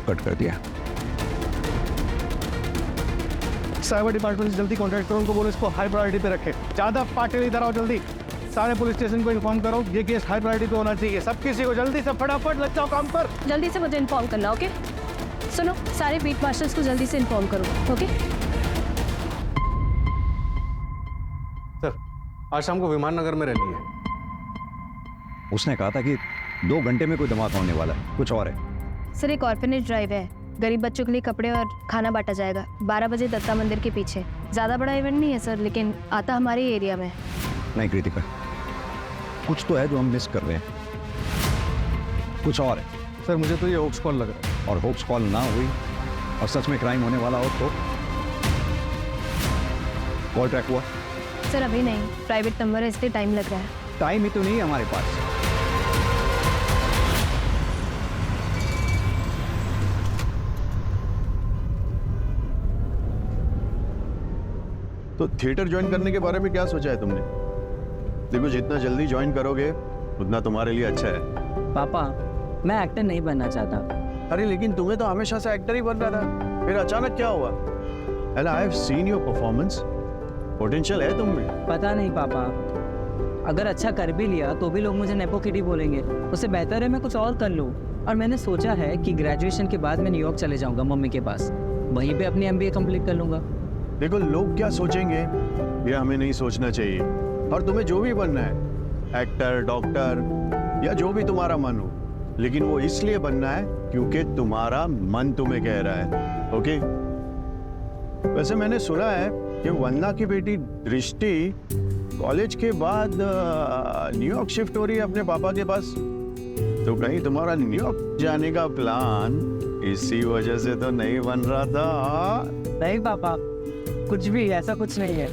Cut कर दिया। Cyber department से जल्दी कॉन्टैक्ट करो, उनको बोलो इसको हाई प्रायोरिटी पे रखें। ज्यादा पार्टी इधर आओ जल्दी, सारे पुलिस स्टेशन को इन्फॉर्म करो, ये केस हाई प्रायोरिटी पे होना चाहिए। सब किसी को जल्दी से फटाफट लग जाओ काम पर। जल्दी से मुझे इन्फॉर्म करना, ओके? सुनो, सारे बीट मास्टर्स को जल्दी से इन्फॉर्म करो, ओके? सर, आज शाम को विमान नगर में रैली है। उसने कहा था कि 2 घंटे में कोई धमाका होने वाला है, कुछ और है। सर, एक ऑर्फनेज ड्राइव है, गरीब बच्चों के लिए कपड़े और खाना बांटा जाएगा 12 बजे दत्ता मंदिर के पीछे। ज़्यादा बड़ा इवेंट नहीं है सर, लेकिन आता हमारे एरिया में। नहीं कृतिका, कुछ तो है जो हम मिस कर रहे हैं, कुछ और है। सर, मुझे तो ये होप्स कॉल लग रहा है। और होप्स कॉल ना हुई और सच में क्राइम होने वाला हो तो? कॉल ट्रैक हुआ? सर अभी नहीं, प्राइवेट नंबर है इसलिए टाइम लग रहा है। टाइम ही तो नहीं है हमारे पास। तो थिएटर ज्वाइन करने के बारे में क्या सोचा है तुमने? देखो, जितना जल्दी ज्वाइन करोगे उतना तुम्हारे लिए अच्छा है। पापा, मैं एक्टर नहीं बनना चाहता। अरे लेकिन तुम्हें तो हमेशा से एक्टर ही बनना था, फिर अचानक क्या हुआ? And I have seen your performance, potential है तुम में। पता नहीं पापा, अगर अच्छा कर भी लिया तो भी लोग मुझे नेपो किडी बोलेंगे। उससे बेहतर है मैं कुछ और कर लूँ। और मैंने सोचा है कि ग्रेजुएशन के बाद मैं न्यूयॉर्क चले जाऊँगा मम्मी के पास, वहीं पे अपनी MBA कंप्लीट कर लूँगा। देखो, लोग क्या सोचेंगे ये हमें नहीं सोचना चाहिए। और तुम्हें जो भी बनना है, एक्टर, डॉक्टर या जो भी तुम्हारा मन हो, लेकिन वो इसलिए बनना है क्योंकि तुम्हारा मन तुम्हें कह रहा है। ओके? वैसे मैंने सुना है कि वंदना की बेटी दृष्टि कॉलेज के बाद न्यूयॉर्क शिफ्ट हो रही है अपने पापा के पास। तो कहीं तुम्हारा न्यूयॉर्क जाने का प्लान इसी वजह से तो नहीं बन रहा था? नहीं पापा, कुछ भी ऐसा कुछ नहीं है।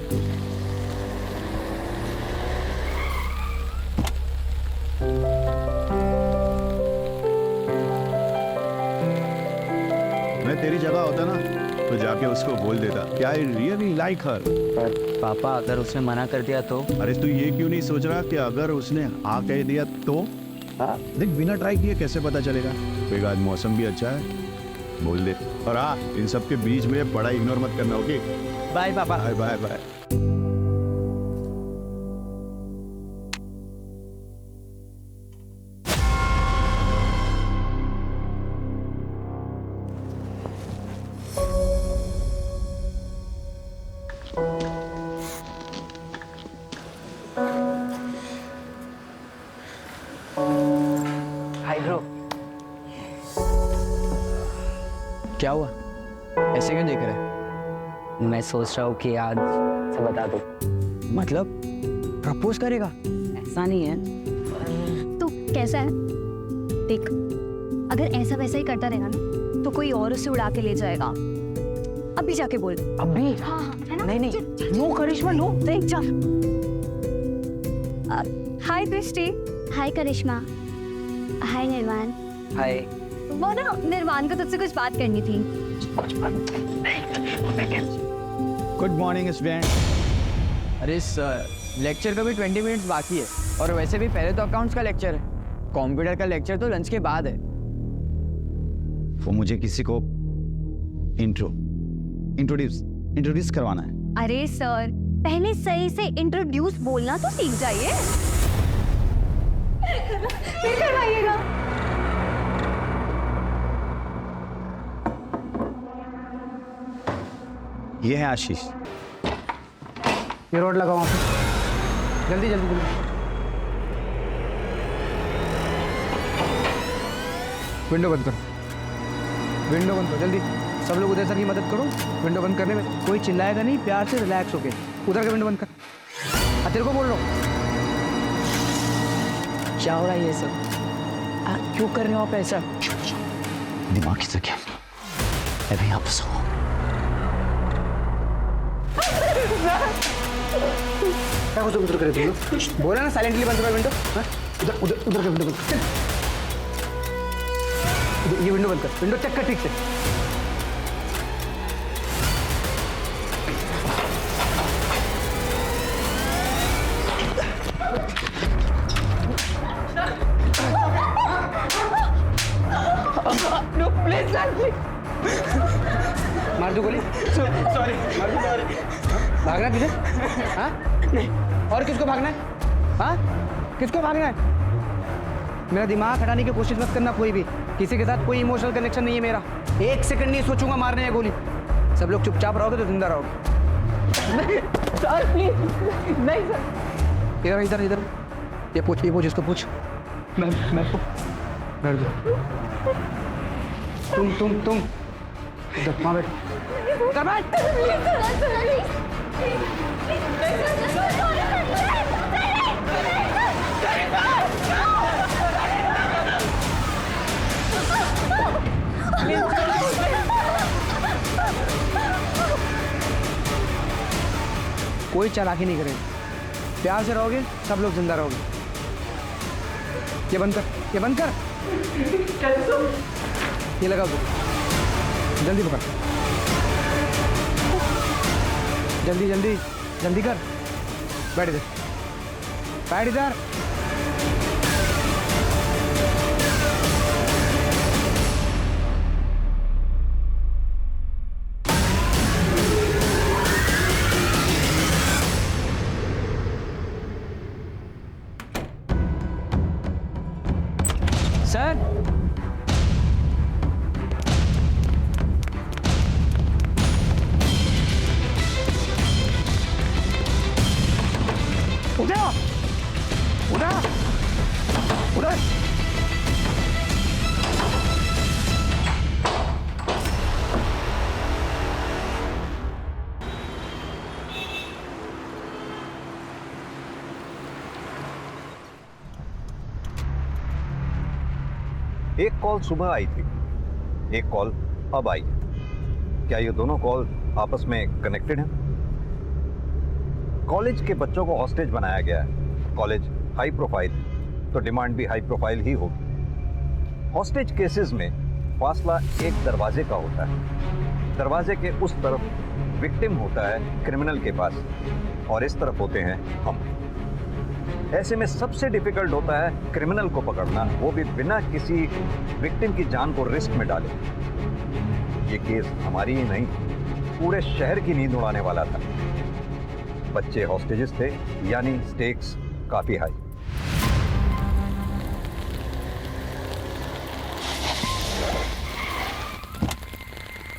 मैं तेरी जगह होता ना तो जाके उसको बोल देता कि आई रियली लाइक हर। पापा, अगर उसने मना कर दिया तो? अरे तू ये क्यों नहीं सोच रहा कि अगर उसने हाँ कह दिया तो? देख, बिना ट्राई किए कैसे पता चलेगा? एक आज मौसम भी अच्छा है, बोल दे। और हाँ, इन सब के बीच में बड़ा इग्नोर मत करना। ओके? बाय पापा। Bye bye bye. Hi bro. क्या हुआ? ऐसे क्यों देख रहे हैं? मैं सोच रहा हूँ कि आज से बता दो। मतलब प्रपोज करेगा? ऐसा नहीं है। तो कैसा है देख, अगर ऐसा वैसा ही करता रहेगा ना तो कोई और उसे उड़ा के ले जाएगा। अभी जाके बोल। अभी? हाँ हाँ, है ना? नहीं नहीं, नो करिश्मा नो। देख जा। हाय दृष्टि। हाय करिश्मा। हाय निर्वाण। हाय। वो ना, निर्वाण को तुझसे कुछ बात करनी थी। Good morning student. अरे सर, लेक्चर का भी 20 मिनट्स बाकी है, और वैसे भी पहले तो अकाउंट्स का लेक्चर है। कंप्यूटर का लेक्चर तो लंच के बाद है। वो मुझे किसी को इंट्रोड्यूस करवाना है। अरे सर, पहले सही से इंट्रोड्यूस बोलना तो सीख जाइए। फिर करवाइएगा। ये है आशीष। ये रोड लगाओ वहाँ पे। जल्दी जल्दी जल्दी। विंडो बंद करो, विंडो बंद करो जल्दी। सब लोग उधर सर की मदद करो विंडो बंद करने में। कोई चिल्लाएगा नहीं, प्यार से रिलैक्स होके उधर का विंडो बंद कर। तेरे को बोल रहा हूँ। क्या हो रहा है ये सब? क्यों कर रहे हो आप ऐसा? दिमाग से क्या? अभी आप सो। क्या कुछ उधर करे तुम लोग? बोला ना साइलेंटली बंद करो विंडो। उधर उधर उधर का विंडो बंद कर। ये विंडो बंद कर, विंडो चेक कर ठीक से। No please sir please. मार दो गोली। सॉरी मार दो। भागना तुझे? हाँ? नहीं। और किसको भागना है? हाँ? किसको भागना है? मेरा दिमाग हटाने की कोशिश मत करना कोई भी। किसी के साथ कोई इमोशनल कनेक्शन नहीं है मेरा। 1 सेकंड नहीं सोचूंगा मारने है गोली। सब लोग चुपचाप रहोगे तो जिंदा रहोगे। सर प्लीज नहीं सर। इधर इधर इधर। ये पूछ इसको पूछ। मैं बैठ जाओ। तुम इधर वहाँ बैठ। इधर बैठ। कोई चालाकी नहीं करेंगे। प्यार से रहोगे सब लोग जिंदा रहोगे। ये बंद कर। ये लगा दो। जल्दी पकड़। जल्दी कर। बैठ इधर। सर उधर। एक कॉल सुबह आई थी, एक कॉल अब आई। क्या ये दोनों कॉल आपस में कनेक्टेड हैं? कॉलेज के बच्चों को हॉस्टेज बनाया गया है। कॉलेज हाई प्रोफाइल, तो डिमांड भी हाई प्रोफाइल ही होगी। हॉस्टेज केसेस में फासला एक दरवाजे का होता है। दरवाजे के उस तरफ विक्टिम होता है क्रिमिनल के पास, और इस तरफ होते हैं हम। ऐसे में सबसे डिफिकल्ट होता है क्रिमिनल को पकड़ना, वो भी बिना किसी विक्टिम की जान को रिस्क में डाले। ये केस हमारी ही नहीं, पूरे शहर की नींद उड़ाने वाला था। बच्चे हॉस्टेजेस थे, यानी स्टेक्स काफी हाई।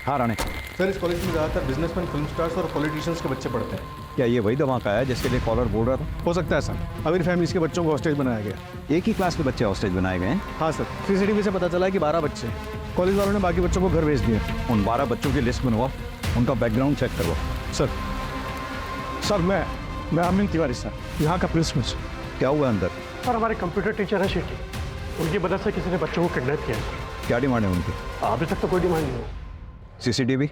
हाँ राणे, सर इस कॉलेज में ज़्यादातर बिजनेसमैन, फिल्म स्टार्स और पॉलिटिशियंस के बच्चे पढ़ते हैं। क्या ये वही धमाका है जिसके लिए कॉलर बोल रहा था? हो सकता है सर। अमीर फैमिलीज के बच्चों को हॉस्टेज बनाया गया। एक ही क्लास के बच्चे हॉस्टेज बनाए गए हैं? हाँ सर, सीसीटीवी से पता चला है कि 12 बच्चे हैं। कॉलेज वालों ने बाकी बच्चों को घर भेज दिया। उन 12 बच्चों की लिस्ट बनवाओ, उनका बैकग्राउंड चेक करवाओ। सर मैं अमिन तिवारी सर, यहाँ का प्रिंसिपल। क्या हुआ अंदर? और हमारे कंप्यूटर टीचर है शेट्टी, उनकी मदद से किसी ने बच्चों को किडनैप किया है। क्या डिमांड है उनकी? अभी तक तो कोई डिमांड नहीं है। सीसीटीवी?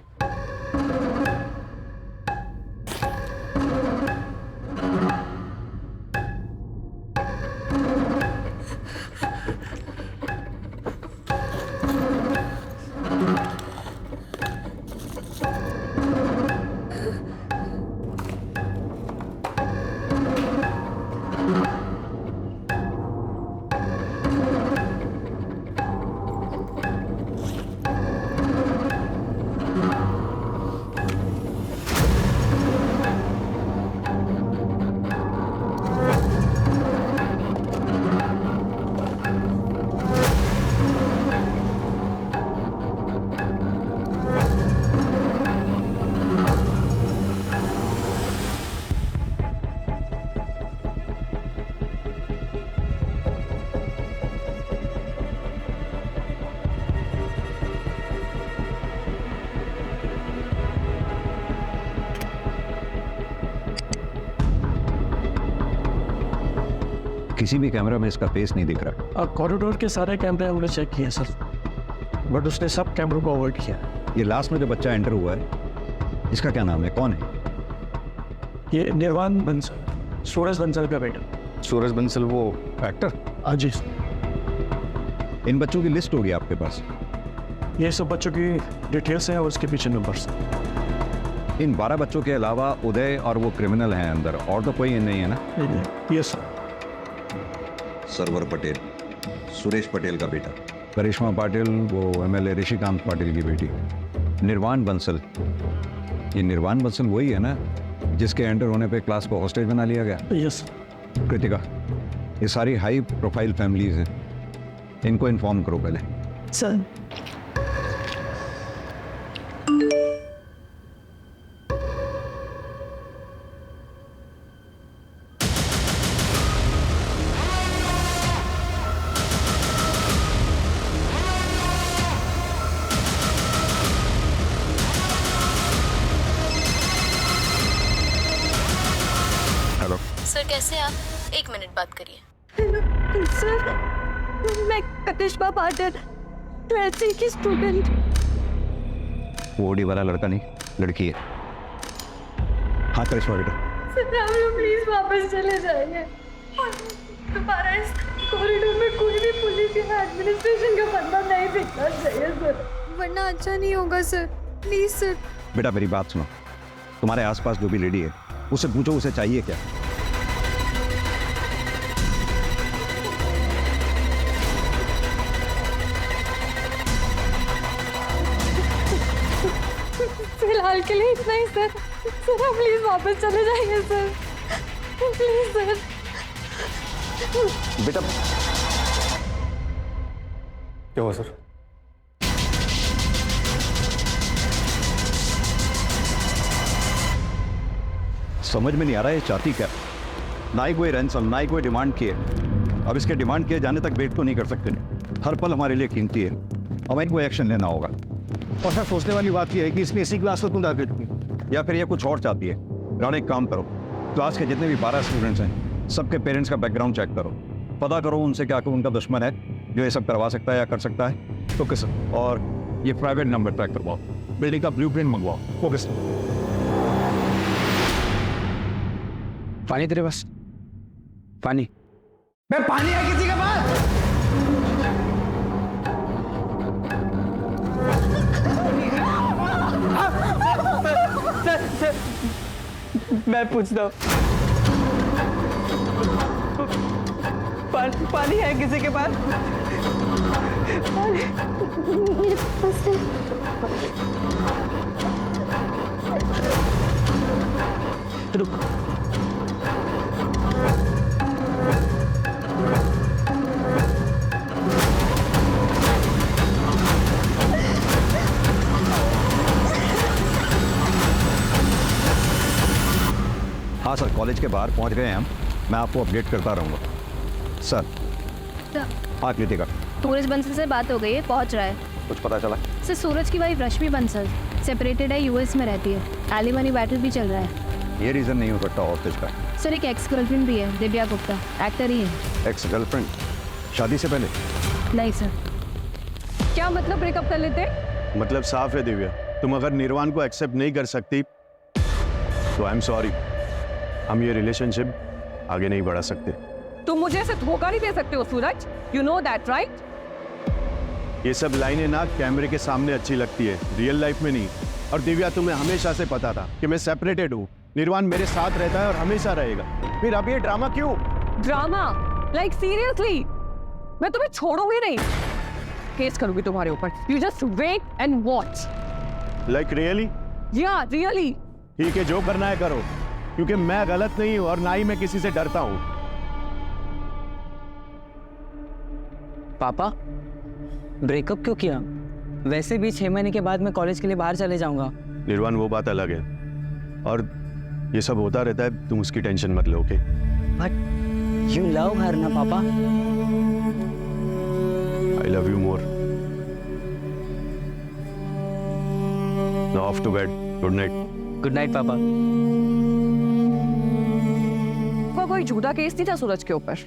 किसी भी कैमरा में इसका फेस नहीं दिख रहा। कॉरिडोर के सारे कैमरे हमने चेक किए सर, बट उसने सब कैमरों को अवॉइड किया। ये लास्ट में जो बच्चा एंटर हुआ है, इसका क्या नाम है, कौन है? ये निर्वाण बंसल, सूरज बंसल का बेटा। सूरज बंसल, वो एक्टर? हाँ जी। इन बच्चों की लिस्ट होगी आपके पास? ये सब बच्चों की डिटेल्स हैं और उसके पीछे नंबर्स। इन 12 बच्चों के अलावा उदय और वो क्रिमिनल हैं अंदर, और तो कोई नहीं है ना? Yes sir. सरवर पटेल, सुरेश पटेल का बेटा। करिश्मा पाटिल वो एमएलए ऋषिकांत पाटिल की बेटी। निर्वाण बंसल, ये निर्वाण बंसल वही है ना जिसके एंटर होने पे क्लास को हॉस्टेज बना लिया गया? यस कृतिका, ये सारी हाई प्रोफाइल फैमिलीज हैं, इनको इन्फॉर्म करो पहले। सर। हेलो सर कैसे आप? 1 मिनट बात करिए। सर मैं करिश्मा पाटिल 12th की स्टूडेंट। वो ओडी वाला लड़का नहीं, लड़की है। हाँ करिश्मा बेटा। सर आप लोग प्लीज वापस चले जाइए। दोबारा इस कॉरिडोर में कोई भी पुलिस या एडमिनिस्ट्रेशन का बंदा नहीं दिखना चाहिए सर, वरना अच्छा नहीं होगा सर। Please sir. बेटा मेरी बात सुनो, तुम्हारे आसपास जो भी लेडी है उसे पूछो उसे चाहिए क्या। फिलहाल के लिए इतना ही सर। सर आप प्लीज वापस चले जाइए सर, प्लीज सर। बेटा क्या हुआ सर? समझ में नहीं आ रहा है ये चाहती क्या। ना ही कोई रैंसम, ना ही कोई डिमांड की है। अब इसके डिमांड किए जाने तक वेट तो नहीं कर सकते। हर पल हमारे लिए कीमती है, हमें कोई एक्शन लेना होगा। और सर सोचने वाली बात यह है कि इसने इसी क्लास को क्यों टारगेट किया? या फिर ये कुछ और चाहती है। राणा एक काम करो, क्लास के जितने भी 12 स्टूडेंट्स हैं सबके पेरेंट्स का बैकग्राउंड चेक करो, पता करो उनसे क्या उनका दुश्मन है जो ये सब करवा सकता है या कर सकता है। Okay sir. और ये प्राइवेट नंबर ट्रैक करवाओ, बिल्डिंग का ब्लूप्रिंट मंगवाओ। Okay sir. पानी तेरे पास? पानी? मैं पानी है किसी के पास? मैं पूछता हूँ, पानी है किसी के पास? मेरे पास रुक। हाँ सर, कॉलेज के बाहर पहुंच गए हैं हम, मैं आपको अपडेट करता रहूँगा सर। हाँ कृतिका, सूरज बंसल से बात हो गई है, पहुंच रहा है। कुछ पता चला? सर सूरज की वाइफ रश्मि बंसल सेपरेटेड है, यूएस में रहती है। एलिमनी बैटल भी चल रहा है। ये रीज़न नहीं हो सकता हॉस्टेज का। सर एक एक्स गर्लफ्रेंड भी है, दिव्या गुप्ता, एक्टर ही है। Ex girlfriend? शादी से पहले? नहीं सर। क्या मतलब ब्रेकअप कर लेते? मतलब साफ है दिव्या, तुम अगर निर्वाण को एक्सेप्ट नहीं कर सकती तो आई एम सॉरी, हम ये रिलेशनशिप आगे नहीं बढ़ा सकते। तुम मुझे ऐसे धोखा नहीं दे सकते हो सूरज, यू नो दैट राइट? ये सब लाइनें ना कैमरे के सामने अच्छी लगती है, रियल लाइफ में नहीं। और दिव्या तुम्हें हमेशा से पता था कि मैं सेपरेटेड हूँ, निर्वाण मेरे साथ रहता है और हमेशा रहेगा, फिर अब ये ड्रामा क्यों? ड्रामा? Like seriously? मैं तुम्हें छोड़ूंगी नहीं, केस करूंगी तुम्हारे ऊपर। You just wait and watch. Like really? या रियली। ठीक है, जो करना है करो, क्योंकि मैं गलत नहीं हूं और ना ही मैं किसी से डरता हूं। पापा ब्रेकअप क्यों किया? वैसे भी 6 महीने के बाद मैं कॉलेज के लिए बाहर चले जाऊंगा। निर्वाण वो बात अलग है, और ये सब होता रहता है, तुम उसकी टेंशन मत लो, okay? But you love her ना पापा। I love you more. Now off to bed, good night. Good night पापा। कोई झूठा केस नहीं था सूरज के ऊपर,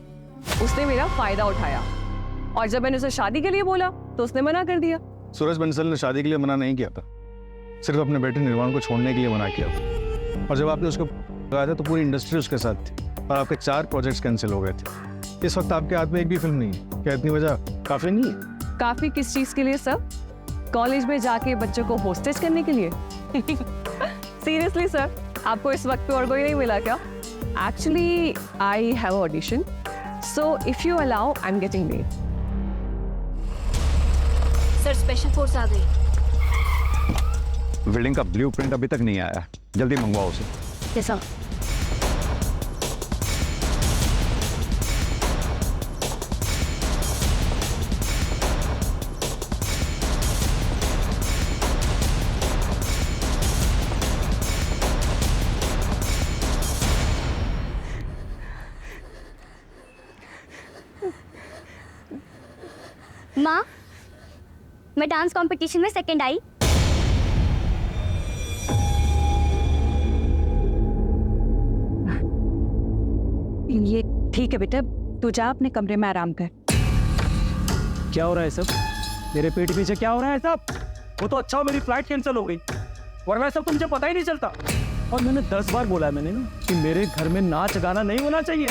उसने मेरा फायदा उठाया, और जब मैंने उसे शादी के लिए बोला तो उसने मना कर दिया। सूरज बंसल ने शादी के लिए मना नहीं किया था, सिर्फ अपने बेटे निर्वाण को छोड़ने के लिए मना किया था। और जब आपने उसको लगाया था तो पूरी इंडस्ट्री उसके साथ थी, और आपके 4 प्रोजेक्ट्स कैंसिल हो गए थे। इस वक्त आपके हाथ में एक भी फिल्म नहीं है, क्या इतनी वजह काफी नहीं है? काफी किस चीज के लिए सर? कॉलेज में जाके बच्चों को होस्टेज करने के लिए? सीरियसली सर, आपको इस वक्त पे और कोई नहीं मिला क्या? Actually I have audition, so if you allow I am getting late. Special force आ गई। बिल्डिंग का ब्लूप्रिंट अभी तक नहीं आया, जल्दी मंगवाओ उसे। कैसा? माँ, मैं डांस कंपटीशन में सेकंड आई। ये ठीक है बेटा, तू जा अपने कमरे में आराम कर। क्या हो रहा है सब? मेरे पेट पीछे क्या हो रहा है सब? वो तो अच्छा हो मेरी फ्लाइट कैंसिल हो गई, वरना सब तो मुझे पता ही नहीं चलता। और मैंने 10 बार बोला है मैंने ना कि मेरे घर में नाच गाना नहीं होना चाहिए।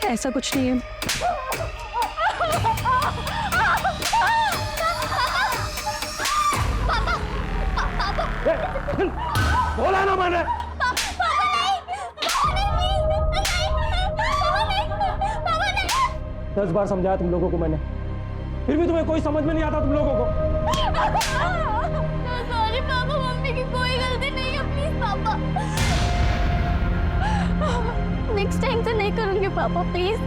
ऐसा कुछ नहीं है। बोला ना मैंने। दस बार समझाया तुम लोगों को मैंने, फिर भी तुम्हें कोई समझ में नहीं आता तुम लोगों को। सॉरी पापा, मम्मी की कोई गलती नहीं है, प्लीज पापा। नेक्स्ट टाइम से नहीं करूंगी पापा, प्लीज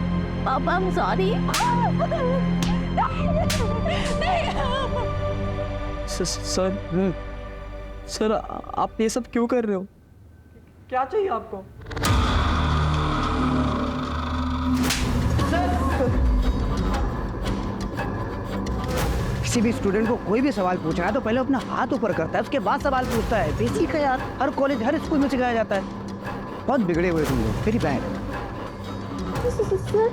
पापा, आई एम सॉरी। सर आप ये सब क्यों कर रहे हो? क्या चाहिए आपको? किसी भी स्टूडेंट को कोई भी सवाल पूछना है तो पहले अपना हाथ ऊपर करता है, उसके बाद सवाल पूछता है। बेसिक है यार, हर कॉलेज हर स्कूल में सिखाया जाता है। बहुत बिगड़े हुए तुम लोग, वेरी बैड। सर,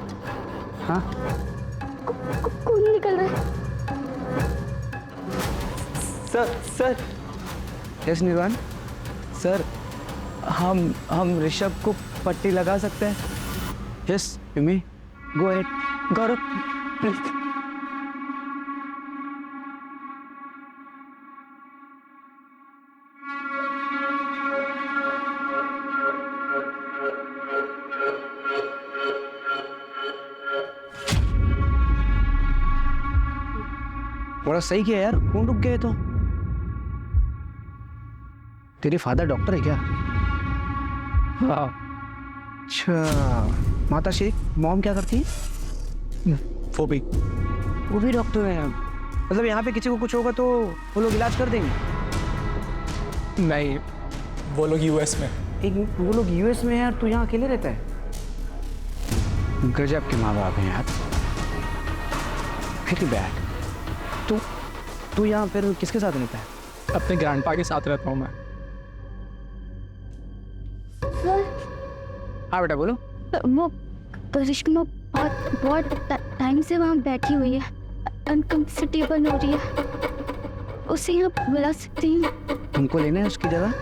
हाँ, खून निकल रहा है। सर यस निर्वाण। सर हम ऋषभ को पट्टी लगा सकते हैं? Yes you may go ahead. Gaurav please. बड़ा सही किया यार, कौन रुक गए तो? तेरे फादर डॉक्टर है क्या? हाँ। अच्छा, माता शेख मॉम क्या करती है? वो भी डॉक्टर है। मतलब यहाँ पे किसी को कुछ होगा तो वो लोग इलाज कर देंगे? नहीं, वो लोग यूएस में। वो लोग यूएस में है और तू यहाँ अकेले रहता है? गजब के माँ बाप हैं यार, वेरी बैड। तू यहाँ फिर किसके साथ रहता है? अपने ग्रैंडपा के साथ रहता हूँ मैं। हाँ बेटा बोलो। वो करिश्मा बहुत टाइम से वहाँ बैठी हुई है, अनकंफर्टेबल हो रही है, उसे यहाँ बुला सकती हूँ? तुमको लेना है उसकी जगह?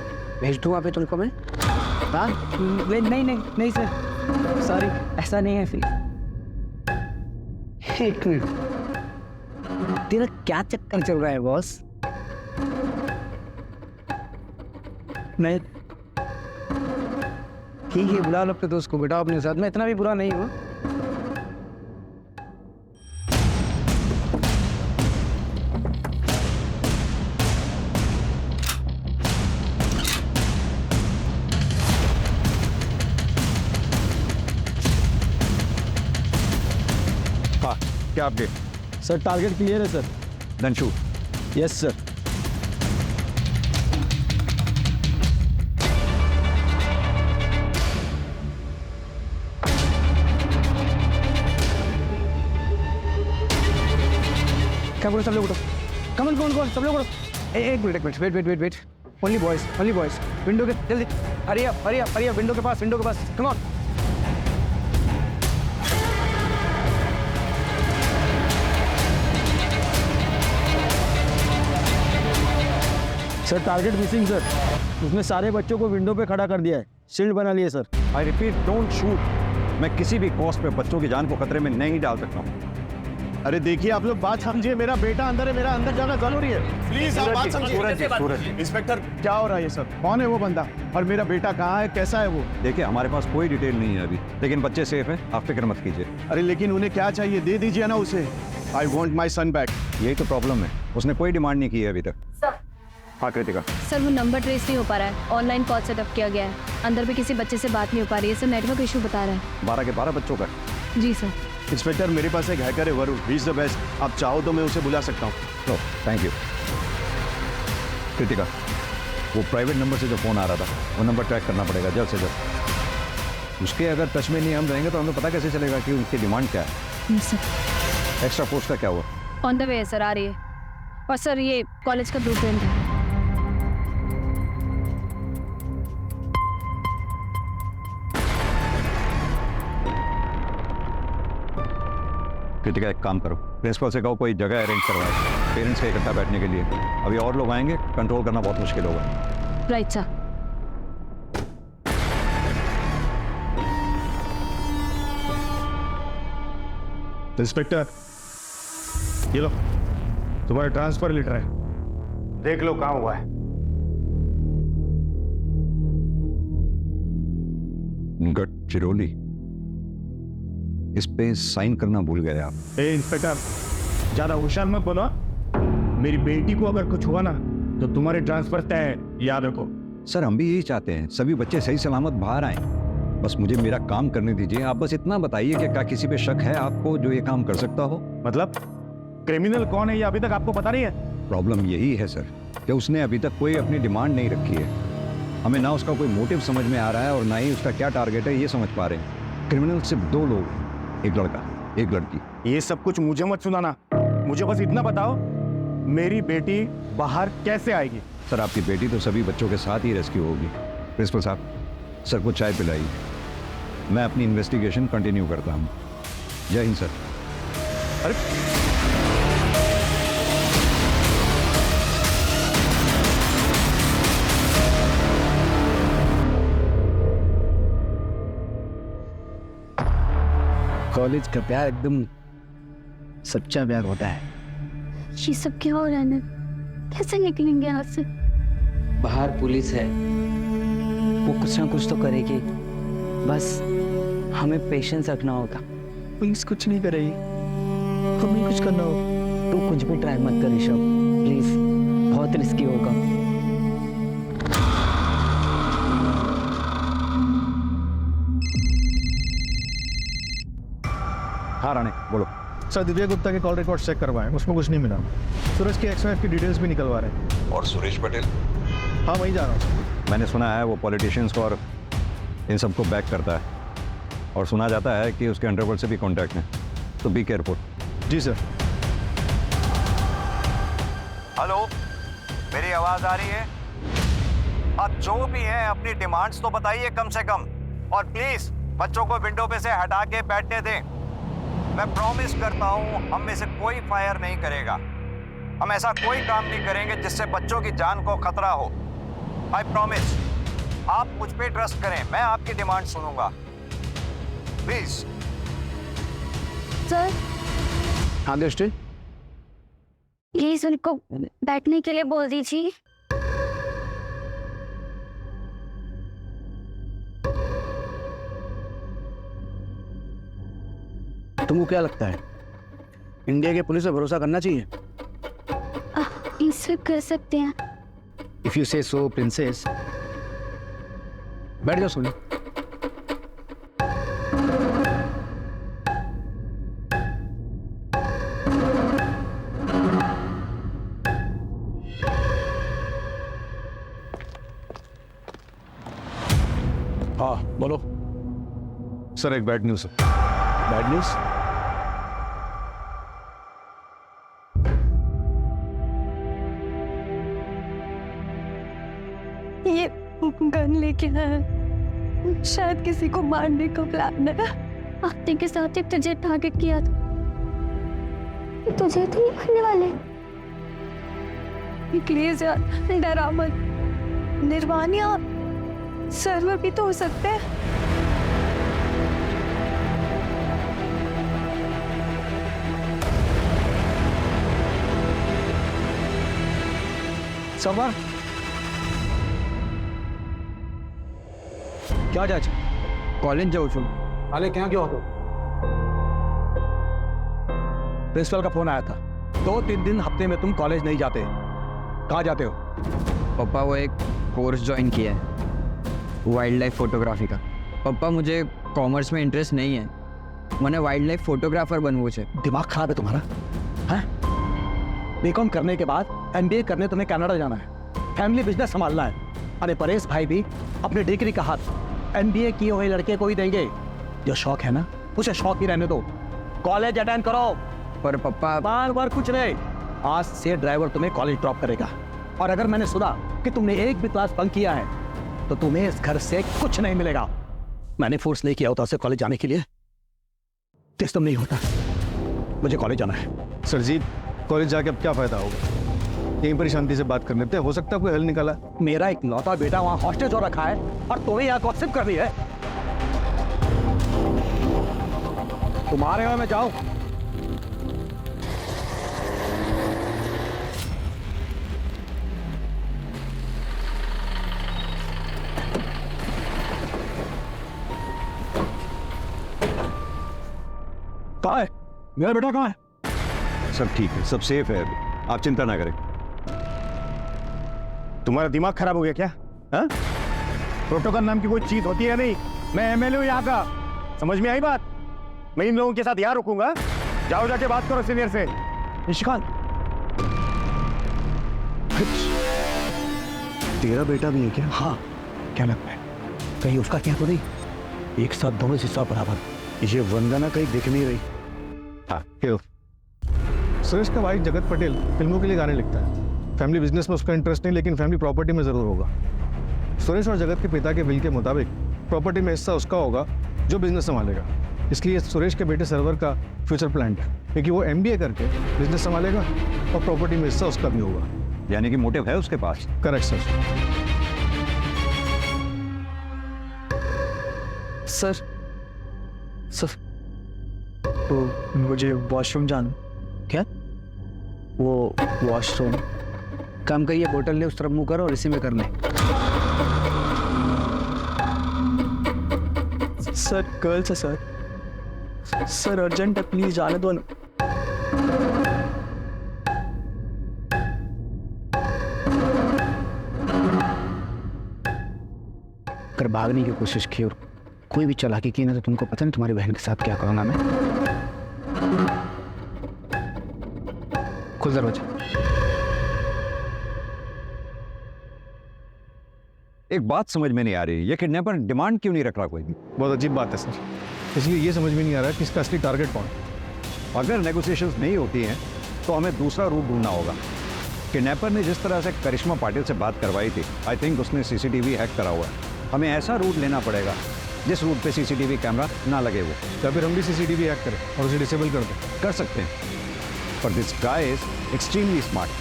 भेज दूँ वहाँ पे तुमको मैं? हाँ? नहीं सर, सॉरी, ऐसा नहीं है फिर। एक मिनट, तेरा क्या चक्कर चल रहा है बॉस? मैं ठीक है, बुला लो अपने दोस्त को, बेटा अपने साथ में, इतना भी बुरा नहीं हुआ। हाँ, क्या अपडेट? सर टारगेट क्लियर है sir. Then shoot. Yes sir. क्या बोलो सब लोग उठो, कमन कौन सब लोग उठो। एक minute wait, only boys window के जल्दी, हरी अप विंडो के पास, come on. Sir target missing sir, उसने सारे बच्चों को विंडो पे खड़ा कर दिया है, शील्ड बना लिए sir. I repeat, don't shoot. मैं किसी भी कॉस्ट पे बच्चों की जान को खतरे में नहीं डाल सकता हूँ। अरे देखिए आप लोग बात समझिए, मेरा बेटा अंदर है, मेरा अंदर जाना जरूरी है। प्लीज आप बात समझिए। सूरज जी, इंस्पेक्टर क्या हो रहा है ये सब? कौन है वो बंदा और मेरा बेटा कहाँ है, कैसा है वो? देखिए हमारे पास कोई डिटेल नहीं है अभी, लेकिन बच्चे सेफ हैं, आप फिक्र मत कीजिए। अरे लेकिन उन्हें क्या चाहिए, दे दीजिए ना उसे। I want my son back. यही तो प्रॉब्लम है, उसने कोई डिमांड नहीं की है अभी तक। सर हाँ कृतिका, सर वो नंबर ट्रेस नहीं हो पा रहा है, ऑनलाइन कॉल सेटअप किया गया है, अंदर भी किसी बच्चे से बात नहीं हो पा रही है सर, नेटवर्क इशू बता रहा है। 12 के 12 बच्चों का। जी सर। इंस्पेक्टर मेरे पास एक हैकर है Varun, he is the best. आप चाहो तो मैं उसे बुला सकता हूँ। लो थैंक यू। कृतिका, वो प्राइवेट नंबर से जो फ़ोन आ रहा था वो नंबर ट्रैक करना पड़ेगा जल्द से जल्द। उसके अगर टच में नहीं हम रहेंगे तो हमें पता कैसे चलेगा कि उनकी डिमांड क्या है। Yes sir. एक्स्ट्रा फोर्स का क्या हुआ? ऑन द वे है सर, आ रही है। और सर ये कॉलेज का ब्लूप्रिंट है। कृतिका एक काम करो, प्रिंसिपल से कहो कोई जगह अरेंज करवाए पेरेंट्स के इकट्ठा बैठने के लिए। अभी और लोग आएंगे, कंट्रोल करना बहुत मुश्किल होगा। Right sir. इंस्पेक्टर, ये लो तुम्हारा ट्रांसफर लेटर है, देख लो कहाँ हुआ है। गडचिरोली, इस पे साइन करना भूल गए आप। ए इंस्पेक्टर, ज्यादा होशियार मत बनो। मेरी बेटी को अगर कुछ हुआ ना तो तुम्हारे ट्रांसफर तय है, याद रखो। सर हम भी यही चाहते हैं, सभी बच्चे सही सलामत बाहर आए। बस मुझे मेरा काम करने दीजिए। आप बस इतना बताइए कि क्या किसी पे शक है आपको जो ये काम कर सकता हो? मतलब क्रिमिनल कौन है ये अभी तक आपको पता नहीं है? प्रॉब्लम यही है सर कि उसने अभी तक कोई अपनी डिमांड नहीं रखी है। हमें ना उसका कोई मोटिव समझ में आ रहा है और ना ही उसका क्या टारगेट है ये समझ पा रहे हैं। क्रिमिनल सिर्फ 2 लोग, एक लड़का एक लड़की। ये सब कुछ मुझे मत सुनाना, मुझे बस इतना बताओ मेरी बेटी बाहर कैसे आएगी? सर आपकी बेटी तो सभी बच्चों के साथ ही रेस्क्यू होगी। प्रिंसिपल साहब, सर को चाय पिलाइए, मैं अपनी इन्वेस्टिगेशन कंटिन्यू करता हूँ। जय हिंद सर। अरे कॉलेज का प्यार एकदम सच्चा प्यार होता है। ये सब क्या हो रहा है? कैसे निकलेंगे यहाँ से? बाहर पुलिस है, वो कुछ ना कुछ तो करेगी, बस हमें पेशेंस रखना होगा। पुलिस कुछ नहीं करेगी, हमें कुछ करना होगा। तू कुछ भी ट्राई मत कर ऋषभ, प्लीज, बहुत रिस्की होगा। हाँ राणे बोलो। सर दिव्या गुप्ता के कॉल रिकॉर्ड चेक करवाएं, उसमें कुछ नहीं मिला। सूरज की XYF की डिटेल्स भी निकलवा रहे हैं। और सुरेश पटेल? हाँ वहीं जा रहा हूँ। मैंने सुना है वो पॉलिटिशियंस को और इन सबको बैक करता है, और सुना जाता है कि उसके अंडरवर्ल्ड से भी कांटेक्ट है, तो बी केयरफुल। जी सर। हेलो, मेरी आवाज आ रही है? अब जो भी है अपनी डिमांड्स तो बताइए कम से कम, और प्लीज बच्चों को विंडो पे से हटा के बैठने दें। मैं प्रॉमिस करता हूं हम में से कोई फायर नहीं करेगा। हम ऐसा कोई काम नहीं करेंगे जिससे बच्चों की जान को खतरा हो। I promise. आप मुझ पे ट्रस्ट करें, मैं आपकी डिमांड सुनूंगा, प्लीज। सर हाँ दृष्टि, प्लीज उनको बैठने के लिए बोल दीजिए। तुमको क्या लगता है इंडिया के पुलिस पे भरोसा करना चाहिए? इससे कर सकते हैं। इफ यू से सो प्रिंसेस। बैठ जाओ सोनी। हाँ बोलो। सर एक बैड न्यूज़ है। Bad news? ये गन लेके आया, शायद किसी को मारने का प्लान है। आते के साथ एक तुझे टारगेट किया था, तुझे तो नहीं मारने वाले। प्लीज यार डरा मत। निर्वाणिया सर्वर भी तो हो सकते हैं। सवार क्या जाए कॉलेज जाओ छो। आले क्या क्या होतो प्रिंसिपल का फोन आया था, 2-3 दिन हफ्ते में तुम कॉलेज नहीं जाते। कहाँ जाते हो? पापा वो एक कोर्स ज्वाइन किया है वाइल्ड लाइफ फोटोग्राफी का। पापा मुझे कॉमर्स में इंटरेस्ट नहीं है, मैंने वाइल्ड लाइफ फोटोग्राफर बनवो छे। दिमाग खराब है तुम्हारा? हैं? बीकॉम करने के बाद एमबीए करने तुम्हें कनाडा जाना है, फैमिली बिजनेस संभालना है। अरे परेश भाई भी अपने डिग्री का हाथ एमबीए किए हुए लड़के को ही देंगे। जो शौक है ना, उसे शौक ही रहने दो। कॉलेज अटेंड करो। पर पापा बार बार कुछ नहीं, आज से ड्राइवर तुम्हें कॉलेज ड्रॉप करेगा। और अगर मैंने सुना कि तुमने एक भी क्लास बंक किया है तो तुम्हें इस घर से कुछ नहीं मिलेगा। मैंने फोर्स नहीं किया होता उसे कॉलेज जाने के लिए, सिस्टम नहीं होता। मुझे कॉलेज जाना है। सर जी, कॉलेज जाके अब क्या फायदा होगा? यहीं पर ही शांति से बात कर लेते हैं, हो सकता है कोई हल निकाला। मेरा एक लौता बेटा वहां हॉस्टेज हो रखा है और तुम्हें यहाँ गॉसिप कर रही है। तुम्हारे यहाँ मैं जाऊं? कहाँ है मेरा बेटा? कहाँ है? सब ठीक है, सब सेफ है अभी, आप चिंता ना करें। तुम्हारा दिमाग खराब हो गया क्या? हाँ? प्रोटोकॉल नाम की कोई चीज होती है नहीं। मैं एमएलए हूं यहाँ का, समझ में आई बात? मैं इन लोगों के साथ यहाँ रुकूंगा। जाओ जाके बात करो सीनियर से। निशिकांत, तेरा बेटा भी है क्या? हाँ, क्या लगता है कहीं उसका क्या तो नहीं? एक साथ दोनों हिस्सा बराबर। ये वंदना कहीं दिख नहीं रही। हाँ, क्यों? सुरेश का भाई जगत पटेल फिल्मों के लिए गाने लिखता है। फैमिली बिजनेस में उसका इंटरेस्ट नहीं, लेकिन फैमिली प्रॉपर्टी में जरूर होगा। सुरेश और जगत के पिता के विल के मुताबिक प्रॉपर्टी में हिस्सा उसका होगा जो बिजनेस संभालेगा। इसलिए सुरेश के बेटे सर्वर का फ्यूचर प्लान है, क्योंकि वो एमबीए करके बिजनेस संभालेगा और प्रॉपर्टी में हिस्सा उसका भी होगा। यानी कि मोटिव है उसके पास। Correct sir. सर तो मुझे वॉशरूम जाना। क्या? वो वॉशरूम? काम करिए, बोतल ले उस तरफ मुंह करो और इसी में कर ले। सर गर्ल्स है सर। सर अर्जेंट है, प्लीज जाने दो ना। अगर भागने की कोशिश की और कोई भी चालाकी की ना तो तुमको पता नहीं तुम्हारी बहन के साथ क्या करूंगा मैं। खुल दरवाजा। एक बात समझ में नहीं आ रही, ये किडनैपर डिमांड क्यों नहीं रख रहा कोई भी? बहुत अजीब बात है सर, इसलिए ये समझ में नहीं आ रहा कि इसका असली टारगेट कौन है। अगर नेगोशिएशंस नहीं होती हैं तो हमें दूसरा रूट ढूंढना होगा। किडनैपर ने जिस तरह से करिश्मा पाटिल से बात करवाई थी, आई थिंक उसने सीसीटीवी हैक करा हुआ है। हमें ऐसा रूट लेना पड़ेगा जिस रूट पे सीसीटीवी कैमरा ना लगे वो। या फिर हम भी सीसीटीवी हैक करें और उसे डिसेबल कर दें। कर सकते हैं, पर this guy is extremely smart.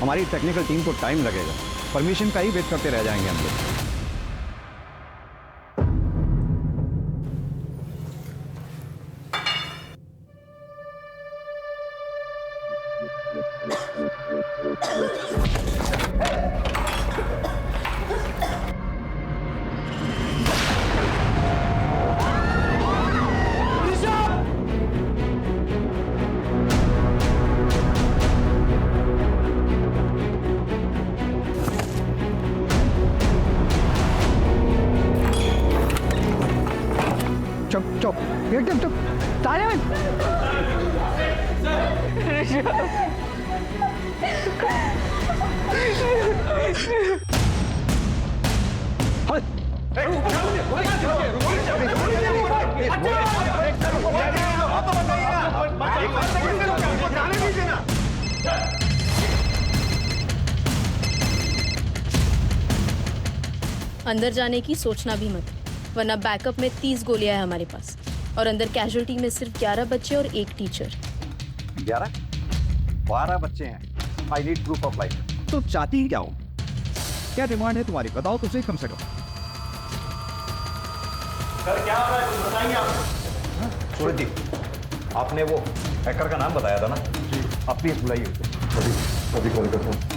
हमारी टेक्निकल टीम को टाइम लगेगा, परमिशन का ही वेट करते रह जाएंगे हम लोग। चुप चुप एकदम चुप। साइलेंट। अंदर जाने की सोचना भी मत, वरना बैकअप में 30 गोलियां हैं हमारे पास और अंदर कैजुअल्टी में सिर्फ 11 बच्चे और एक टीचर। 12 बच्चे हैं। I need proof of life. तो चाहती ही क्या हो? क्या डिमांड है तुम्हारी? बताओ तो सही कम से कम। सर क्या हो रहा है, कुछ बताएंगे आप? सूरज जी, आपने वो हैकर का नाम बताया था ना जी, आप प्लीज बुलाइए उसे। अभी कॉल करता हूँ।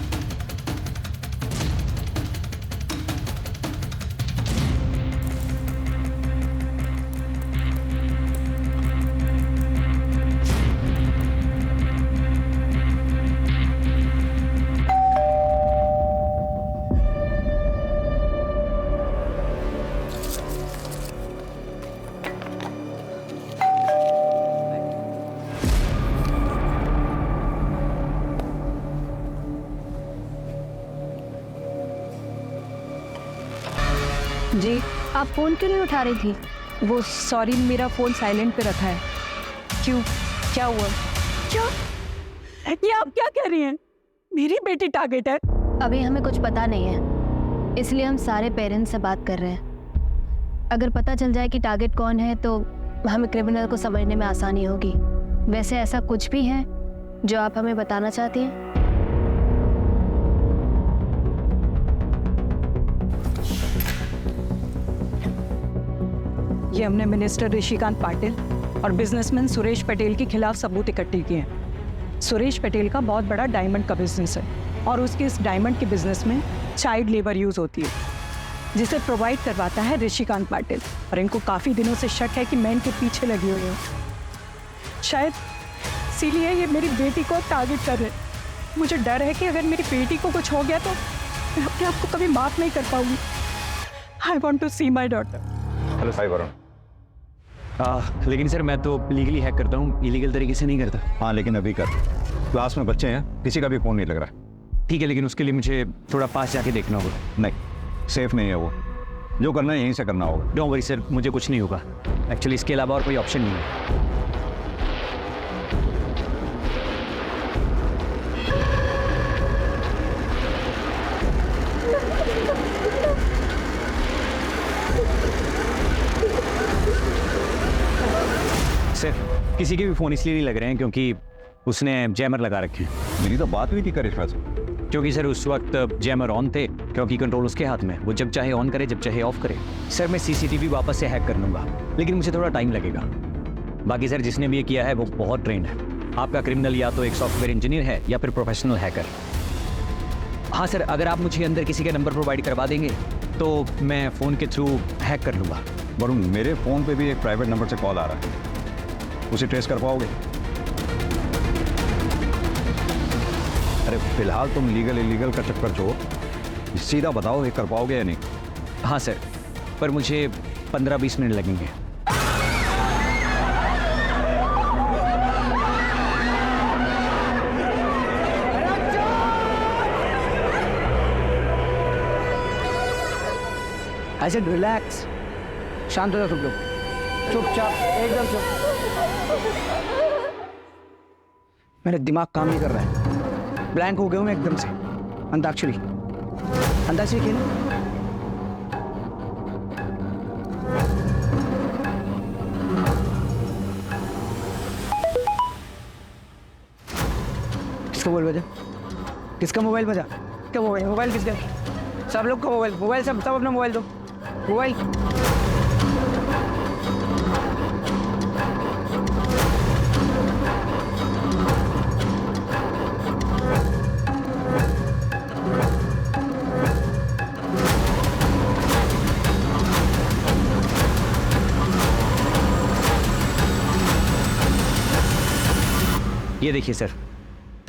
जी, आप फ़ोन क्यों नहीं उठा रही थी? वो सॉरी, मेरा फ़ोन साइलेंट पे रखा है। क्यों, क्या हुआ? क्या? ये आप क्या कह रही हैं? मेरी बेटी टारगेट है? अभी हमें कुछ पता नहीं है, इसलिए हम सारे पेरेंट्स से बात कर रहे हैं। अगर पता चल जाए कि टारगेट कौन है तो हमें क्रिमिनल को समझने में आसानी होगी। वैसे ऐसा कुछ भी है जो आप हमें बताना चाहती हैं? ये हमने मिनिस्टर ऋषिकांत पाटिल और बिजनेसमैन सुरेश पटेल के खिलाफ सबूत इकट्ठे किए हैं। सुरेश पटेल का बहुत बड़ा डायमंड का बिजनेस है और उसके इस डायमंड के बिजनेस में चाइल्ड लेबर यूज होती है, जिसे प्रोवाइड करवाता है ऋषिकांत पाटिल। और इनको काफ़ी दिनों से शक है कि मैं इनके पीछे लगी हुई हूँ। शायद इसीलिए ये मेरी बेटी को टारगेट कर रहे हैं। मुझे डर है कि अगर मेरी बेटी को कुछ हो गया तो मैं अपने आप को कभी माफ नहीं कर पाऊंगी। I want to see my daughter. Hello Sai Varun. लेकिन सर मैं तो लीगली हैक करता हूँ, इलीगल तरीके से नहीं करता। हाँ लेकिन अभी कर, क्लास में बच्चे हैं, किसी का भी फ़ोन नहीं लग रहा। ठीक है, लेकिन उसके लिए मुझे थोड़ा पास जाके देखना होगा। नहीं, सेफ नहीं है वो। जो करना है यहीं से करना होगा। डोंट वरी सर, मुझे कुछ नहीं होगा। एक्चुअली इसके अलावा और कोई ऑप्शन नहीं है। सर किसी के भी फ़ोन इसलिए नहीं लग रहे हैं क्योंकि उसने जैमर लगा रखे हैं। मेरी तो बात हुई थी करिश्मा से। क्योंकि सर उस वक्त जैमर ऑन थे, क्योंकि कंट्रोल उसके हाथ में, वो जब चाहे ऑन करे जब चाहे ऑफ करे। सर मैं सीसीटीवी वापस से हैक कर लूँगा, लेकिन मुझे थोड़ा टाइम लगेगा। बाकी सर जिसने भी ये किया है वो बहुत ट्रेंड है। आपका क्रिमिनल या तो एक सॉफ्टवेयर इंजीनियर है या फिर प्रोफेशनल हैकर। हाँ सर, अगर आप मुझे अंदर किसी का नंबर प्रोवाइड करवा देंगे तो मैं फ़ोन के थ्रू हैक कर लूँगा। वरुण, मेरे फ़ोन पे भी एक प्राइवेट नंबर से कॉल आ रहा है, उसे ट्रेस कर पाओगे? अरे फिलहाल तुम लीगल इलीगल का चक्कर छोड़ो, सीधा बताओ ये कर पाओगे या नहीं? हाँ सर, पर मुझे 15-20 मिनट लगेंगे। आई सेड रिलैक्स, शांत हो जाओ तुम लोग, चुपचाप, एकदम चुप। मेरा दिमाग काम नहीं कर रहा है, ब्लैंक हो गया हूँ मैं एकदम से। अंताक्षरी, अंताक्षरी खेलो। किसका मोबाइल बजा? किसका मोबाइल बजा? क्या मोबाइल? मोबाइल किसका? सब लोग का मोबाइल, मोबाइल सब अपना मोबाइल दो, मोबाइल। ये देखिए सर,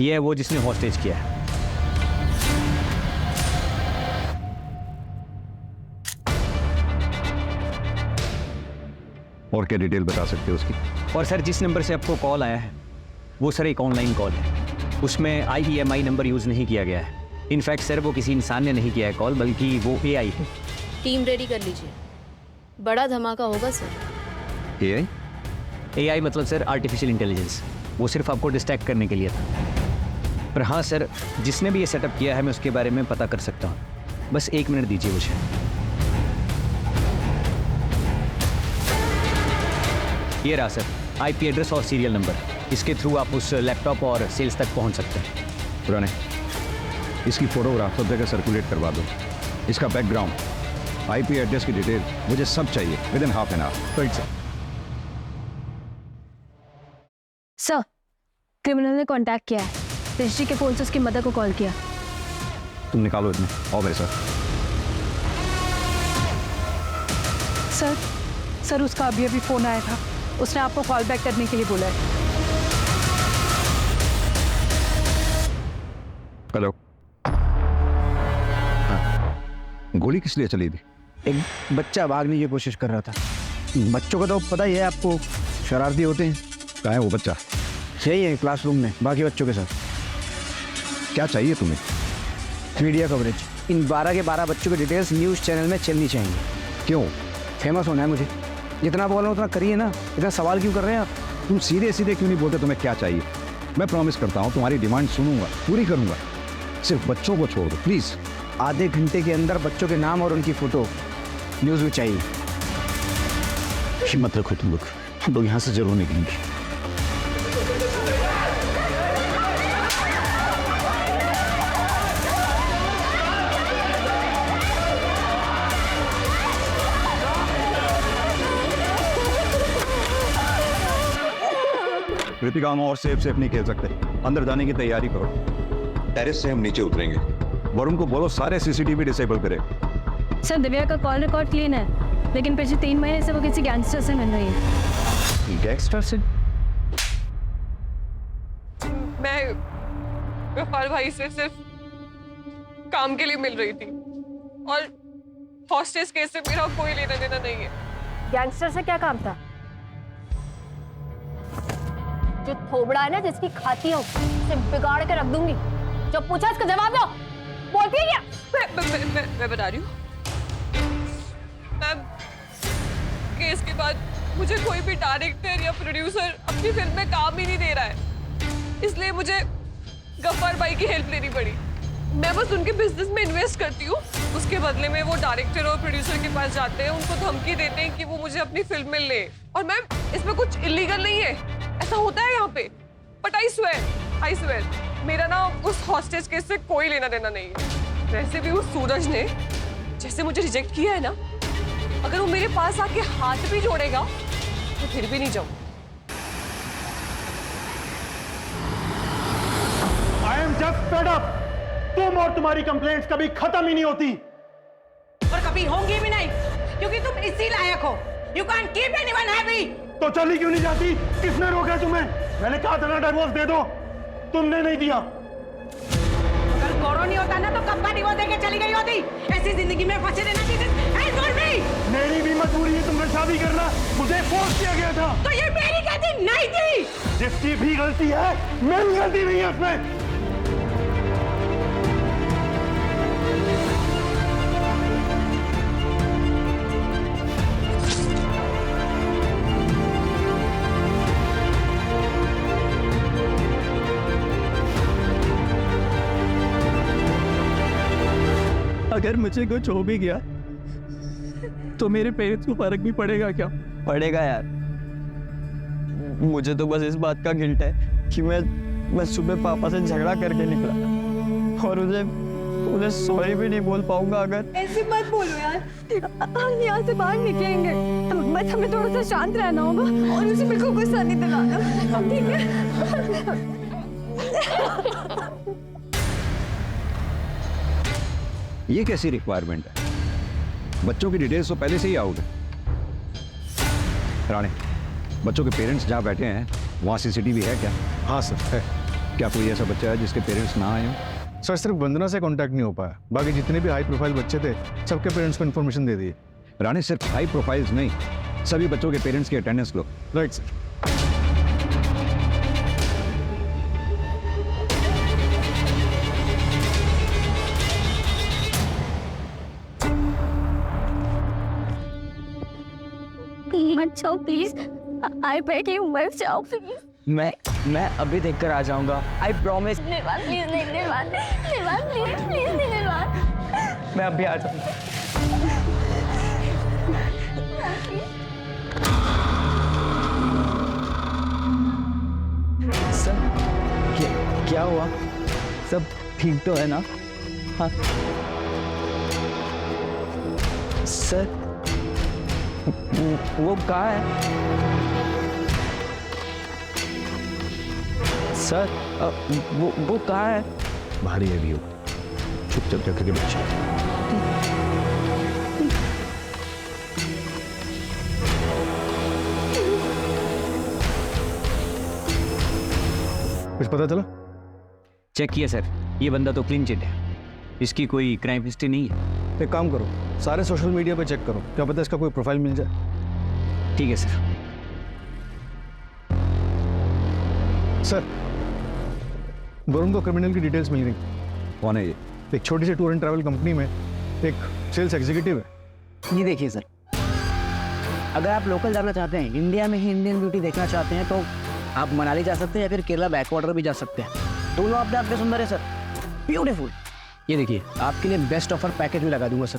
ये है वो जिसने हॉस्टेज किया है। और क्या डिटेल बता सकते हो उसकी? और सर जिस नंबर से आपको कॉल आया है वो सर एक ऑनलाइन कॉल है, उसमें IEMI नंबर यूज़ नहीं किया गया है। इनफैक्ट सर वो किसी इंसान ने नहीं किया है कॉल, बल्कि वो AI है। टीम रेडी कर लीजिए, बड़ा धमाका होगा सर। AI? AI मतलब सर आर्टिफिशियल इंटेलिजेंस, वो सिर्फ आपको डिस्ट्रैक्ट करने के लिए था। पर हाँ सर, जिसने भी ये सेटअप किया है मैं उसके बारे में पता कर सकता हूँ। बस 1 मिनट दीजिए मुझे। ये रहा सर IP एड्रेस और सीरियल नंबर, इसके थ्रू आप उस लैपटॉप और सेल्स तक पहुँच सकते हैं। पुराने इसकी फोटोग्राफ सब जगह सर्कुलेट करवा दो, इसका बैकग्राउंड, IP एड्रेस की डिटेल मुझे सब चाहिए with in half an hour. Right sir. Sir, criminal ने कांटेक्ट किया है, ऋषि के फ़ोन से उसकी मदर को कॉल किया। तुम निकालो इतने, आओ मेरे साथ। सर उसका अभी फ़ोन आया था, उसने आपको कॉल बैक करने के लिए बोला है। हेलो। हाँ, गोली किस लिए चली थी? एक बच्चा भागने की कोशिश कर रहा था। बच्चों का तो पता ही है आपको, शरारती होते हैं। कहाँ है वो बच्चा? यही है क्लासरूम में बाकी बच्चों के साथ। क्या चाहिए तुम्हें? मीडिया कवरेज, इन 12 के 12 बच्चों की डिटेल्स न्यूज़ चैनल में चलनी चाहिए। क्यों? फेमस होना है मुझे, जितना बोल रहा हूँ उतना करिए ना, इतना सवाल क्यों कर रहे हैं आप? तुम सीधे सीधे क्यों नहीं बोलते तुम्हें क्या चाहिए? मैं प्रॉमिस करता हूँ तुम्हारी डिमांड सुनूंगा, पूरी करूंगा। सिर्फ बच्चों को छोड़ दो प्लीज। आधे घंटे के अंदर बच्चों के नाम और उनकी फोटो न्यूज़ में चाहिए। हिम्मत रखो तुम लोग, हम लोग यहाँ से जरूर निकलेंगे। कृतिका, हम और सेफ नहीं खेल सकते, अंदर जाने की तैयारी करो। टेरेस से हम नीचे उतरेंगे। वरुण को बोलो सारे सीसीटीवी डिसेबल करे। सर दिव्या का कॉल रिकॉर्ड क्लीन है, लेकिन पिछले 3 महीने से वो किसी गैंगस्टर से मिल रही है। गैंगस्टर से? मैं गफ्फार भाई से सिर्फ काम के लिए मिल रही थी और हॉस्टेस केस से मेरा कोई लेना देना नहीं है। गैंगस्टर से क्या काम था? जो थोबड़ा है ना, जिसकी खाती हूँ उसे बिगाड़ के रख दूंगी। जो पूछा इसका जवाब दो। बोलती है क्या? मैं बता रही हूँ मैम, केस के बाद मुझे कोई भी डायरेक्टर या प्रोड्यूसर अपनी फिल्म में काम ही नहीं दे रहा है, इसलिए मुझे गफ्फार भाई की हेल्प लेनी पड़ी। मैं बस उनके बिजनेस में इन्वेस्ट करती हूँ, उसके बदले में वो डायरेक्टर और प्रोड्यूसर के पास जाते हैं, उनको धमकी देते हैं कि वो मुझे अपनी फिल्म में ले। और मैम इसमें कुछ इलीगल नहीं है, ऐसा होता है यहाँ पे। बट आई स्वेयर मेरा ना उस हॉस्टेज केस से कोई लेना देना नहीं है। वैसे भी उस सूरज ने जैसे मुझे रिजेक्ट किया है ना, अगर वो मेरे पास आके हाथ भी जोड़ेगा तो फिर भी नहीं जाऊँ। I am just fed up. तुम और तुम्हारी कंप्लेंट्स कभी खत्म ही नहीं होती और कभी होंगी भी नहीं, क्योंकि तुम इसी लायक हो। You can't keep anyone happy. तो चली क्यों नहीं जाती? किसने रोका तुम्हें? मैंने कहा था ना डिवोर्स दे दो, तुमने नहीं दिया। अगर गौरव नहीं होता ना तो कब का डिवोर्स देके चली गई होती। ऐसी जिंदगी में फंसे रहना चाहिए। मेरी भी मजबूरी है तुमसे शादी करना, मुझे फोर्स किया गया था। तो ये मेरी गलती नहीं थी। जिसकी भी गलती है, मेरी गलती नहीं है उसमें। अगर मुझे कुछ हो भी गया तो मेरे पेरेंट्स को फर्क भी पड़ेगा क्या? पड़ेगा यार। मुझे तो बस इस बात का गिल्ट है कि मैं सुबह पापा से झगड़ा करके निकला और उन्हें सॉरी भी नहीं बोल पाऊंगा। अगर ऐसी मत बोलो यार, हम यहाँ से बाहर निकलेंगे, बस हमें थोड़ा सा शांत रहना होगा और उसे बिल्कुल गुस्सा नहीं दिलाना, ठीक है? ये कैसी रिक्वायरमेंट है? बच्चों की डिटेल्स तो पहले से ही आउट है। राणे, बच्चों के पेरेंट्स जहाँ बैठे हैं वहाँ सीसीटीवी है क्या? हाँ सर है। क्या कोई ऐसा बच्चा है जिसके पेरेंट्स ना आए हों? सर सिर्फ वंदना से कांटेक्ट नहीं हो पाया, बाकी जितने भी हाई प्रोफाइल बच्चे थे सबके पेरेंट्स को इन्फॉर्मेशन दे दी। राणे, सिर्फ हाई प्रोफाइल्स नहीं, सभी बच्चों के पेरेंट्स की अटेंडेंस लो। Right sir. मत जाओ प्लीज, आई बेग यू मत जाओ प्लीज। मैं अभी देखकर आ जाऊंगा, आई प्रॉमिस। निर्वाण प्लीज, निर्वाण प्लीज प्लीज निर्वाण। मैं अभी आ जाऊंगा। सर क्या हुआ? सब ठीक तो है ना? हाँ सर, वो कहाँ है? सर वो कहाँ है? बाहर ही है भी, चुपचाप जाकर के बच्चे। कुछ पता चला? चेक किया सर, ये बंदा तो क्लीन चिट है, इसकी कोई क्राइम हिस्ट्री नहीं है। एक काम करो, सारे सोशल मीडिया पे चेक करो, क्या पता इसका कोई प्रोफाइल मिल जाए। ठीक है सर। सर वरुण को क्रिमिनल की डिटेल्स मिल गई। कौन है ये? एक छोटी सी टूर एंड ट्रैवल कंपनी में एक सेल्स एग्जीक्यूटिव है। ये देखिए सर, अगर आप लोकल जाना चाहते हैं, इंडिया में ही इंडियन ब्यूटी देखना चाहते हैं, तो आप मनाली जा सकते हैं या फिर केरला बैकवाटर भी जा सकते हैं। दोनों अपने आप में सुंदर है सर, ब्यूटीफुल। ये देखिए, आपके लिए बेस्ट ऑफर पैकेज भी लगा दूंगा सर।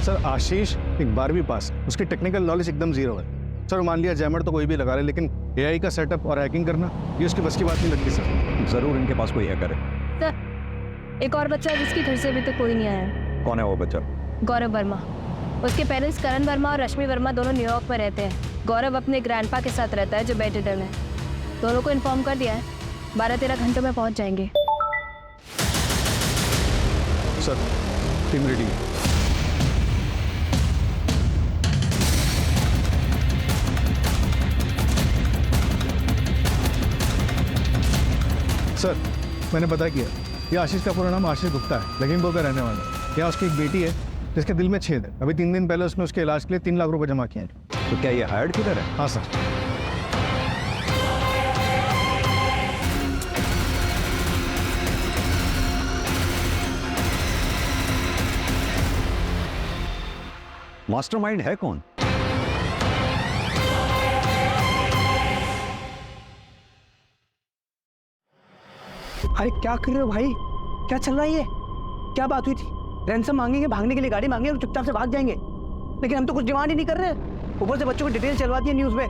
सर आशीष एक 12वीं पास, उसकी टेक्निकल नॉलेज एकदम जीरो है सर। मान लिया जैमर तो कोई भी लगा ले, लेकिन एआई का सेटअप और हैकिंग करना ये उसकी बस की बात नहीं लगती सर। जरूर इनके पास कोई हैकर है। सर एक और बच्चा है जिसके घर से अभी तक कोई नहीं आया। कौन है वो बच्चा? गौरव वर्मा। उसके पेरेंट्स करण वर्मा और रश्मि वर्मा दोनों न्यूयॉर्क में रहते हैं। गौरव अपने ग्रैंडपा के साथ रहता है जो बेड रिडन है। दोनों को इन्फॉर्म कर दिया है, 12-13 घंटों में पहुंच जाएंगे। सर टीम रेडी है। सर मैंने पता किया, ये आशीष का पूरा नाम आशीष गुप्ता है, लखीमपुर का रहने वाला है। यहाँ उसकी एक बेटी है जिसके दिल में छेद है। अभी 3 दिन पहले उसने उसके इलाज के लिए 3 लाख रुपए जमा किए हैं। तो क्या ये हायर्ड किलर है? हाँ सर। मास्टरमाइंड है कौन? अरे क्या कर रहे हो भाई, क्या चल रहा है ये? क्या बात हुई थी? रैंसम मांगेंगे, भागने के लिए गाड़ी मांगेंगे और चुपचाप से भाग जाएंगे, लेकिन हम तो कुछ डिमांड ही नहीं कर रहे। ऊपर से बच्चों को डिटेल चलवा दी है न्यूज़ में।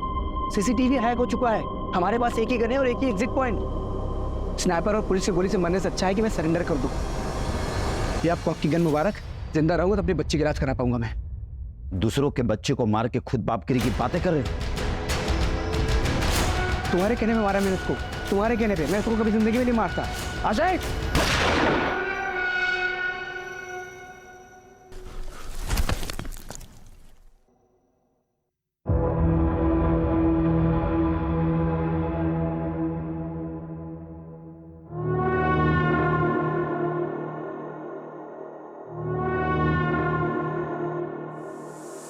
सीसीटीवी हैक हो चुका है, हमारे पास एक ही गन है और एक ही एग्जिट पॉइंट। स्नाइपर और पुलिस की गोली से मरने से अच्छा है कि मैं सरेंडर कर दूं। ये आपको आपकी गन मुबारक। जिंदा रहूंगा तो अपने बच्चे की इलाज करा पाऊंगा मैं। दूसरों के बच्चे को मार के खुद बापगिरी की बातें कर रहे हो? तुम्हारे कहने में मारा मैंने उसको, तुम्हारे कहने पे। मैं उसको कभी जिंदगी में नहीं मारता। अजय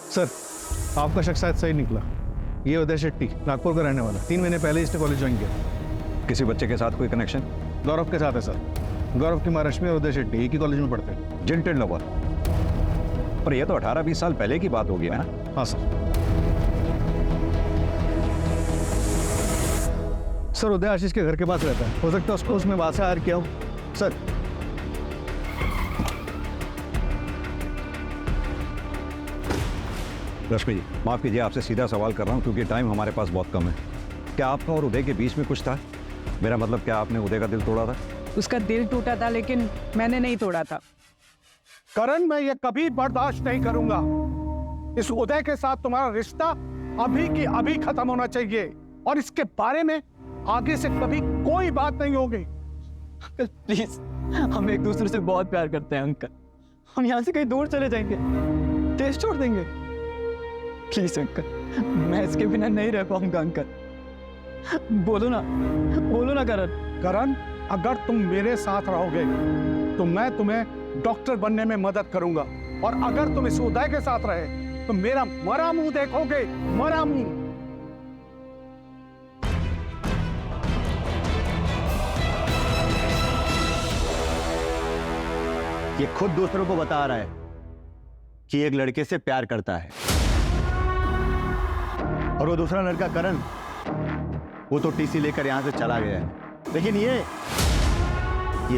सर आपका शक शायद सही निकला। ये उदय शेट्टी, नागपुर का रहने वाला, 3 महीने पहले इसने कॉलेज ज्वाइन किया। किसी बच्चे के साथ कोई कनेक्शन? गौरव के साथ है सर। गौरव की माँ रश्मि और उदय शेट्टी एक ही कॉलेज में पढ़ते हैं। जिंटेड लवर। पर ये तो 18-20 साल पहले की बात होगी ना? हाँ सर। सर उदय आशीष के घर के पास रहता है, हो सकता है उसको उसमें वहां से हायर किया हो सर। रश्मि जी माफ कीजिए, आपसे सीधा सवाल कर रहा हूँ क्योंकि टाइम हमारे पास बहुत कम है। क्या आपका और उदय के बीच में कुछ था? मेरा मतलब क्या आपने उदय का दिल तोड़ा था? उसका दिल टूटा था लेकिन मैंने नहीं तोड़ा था। करण, मैं ये कभी बर्दाश्त नहीं करूंगा। इस उदय के साथ तुम्हारा रिश्ता अभी की अभी खत्म होना चाहिए और इसके बारे में आगे से कभी कोई बात नहीं होगी। अंकल प्लीज, हम एक दूसरे से बहुत प्यार करते हैं अंकल। हम यहाँ से कहीं दूर चले जाएंगे, देश छोड़ देंगे। प्लीज अंकल, मैं इसके बिना नहीं रह पाऊंगा अंकल। बोलो ना करण, अगर तुम मेरे साथ रहोगे तो मैं तुम्हें डॉक्टर बनने में मदद करूंगा, और अगर तुम इस उदय के साथ रहे तो मेरा मरा मुंह देखोगे, मरा मुंह। ये खुद दूसरों को बता रहा है कि एक लड़के से प्यार करता है, और वो दूसरा लड़का करण, वो तो टीसी लेकर यहां से चला गया है। लेकिन ये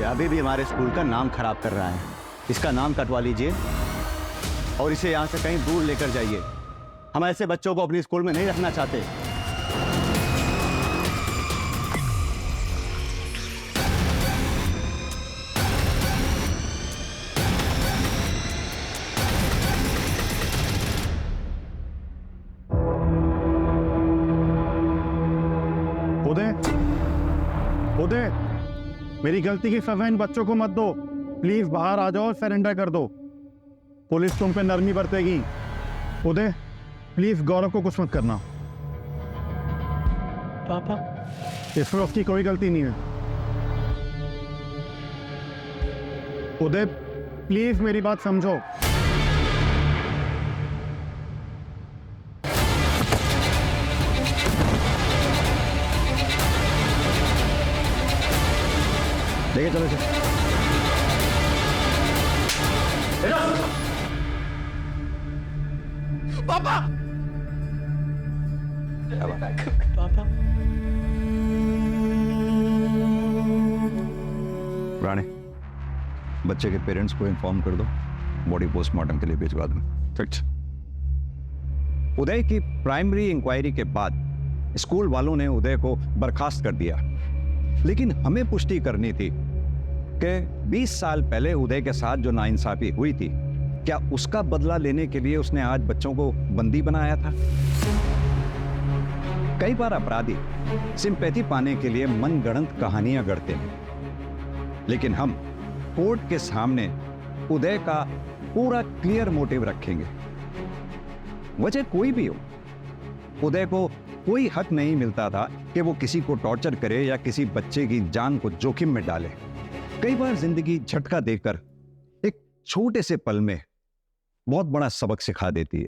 अभी भी हमारे स्कूल का नाम खराब कर रहा है। इसका नाम कटवा लीजिए और इसे यहां से कहीं दूर लेकर जाइए। हम ऐसे बच्चों को अपनी स्कूल में नहीं रखना चाहते। उदय, मेरी गलती की सजा इन बच्चों को मत दो। प्लीज बाहर आ जाओ और सरेंडर कर दो। पुलिस तुम पे नरमी बरतेगी। उदय प्लीज गौरव को कुछ मत करना। पापा, इसमें उसकी कोई गलती नहीं है। उदय प्लीज मेरी बात समझो। लेके चलो सर। पापा, पापा राणे, बच्चे के पेरेंट्स को इन्फॉर्म कर दो, बॉडी पोस्टमार्टम के लिए भिजवा दूं। ठीक। उदय की प्राइमरी इंक्वायरी के बाद स्कूल वालों ने उदय को बर्खास्त कर दिया, लेकिन हमें पुष्टि करनी थी कि 20 साल पहले उदय के साथ जो नाइंसाफी हुई थी, क्या उसका बदला लेने के लिए उसने आज बच्चों को बंदी बनाया था? कई बार अपराधी सिंपैथी पाने के लिए मनगढ़ंत कहानियां गढ़ते हैं, लेकिन हम कोर्ट के सामने उदय का पूरा क्लियर मोटिव रखेंगे। वजह कोई भी हो, उदय को कोई हक नहीं मिलता था कि वो किसी को टॉर्चर करे या किसी बच्चे की जान को जोखिम में डाले। कई बार जिंदगी झटका देकर एक छोटे से पल में बहुत बड़ा सबक सिखा देती है।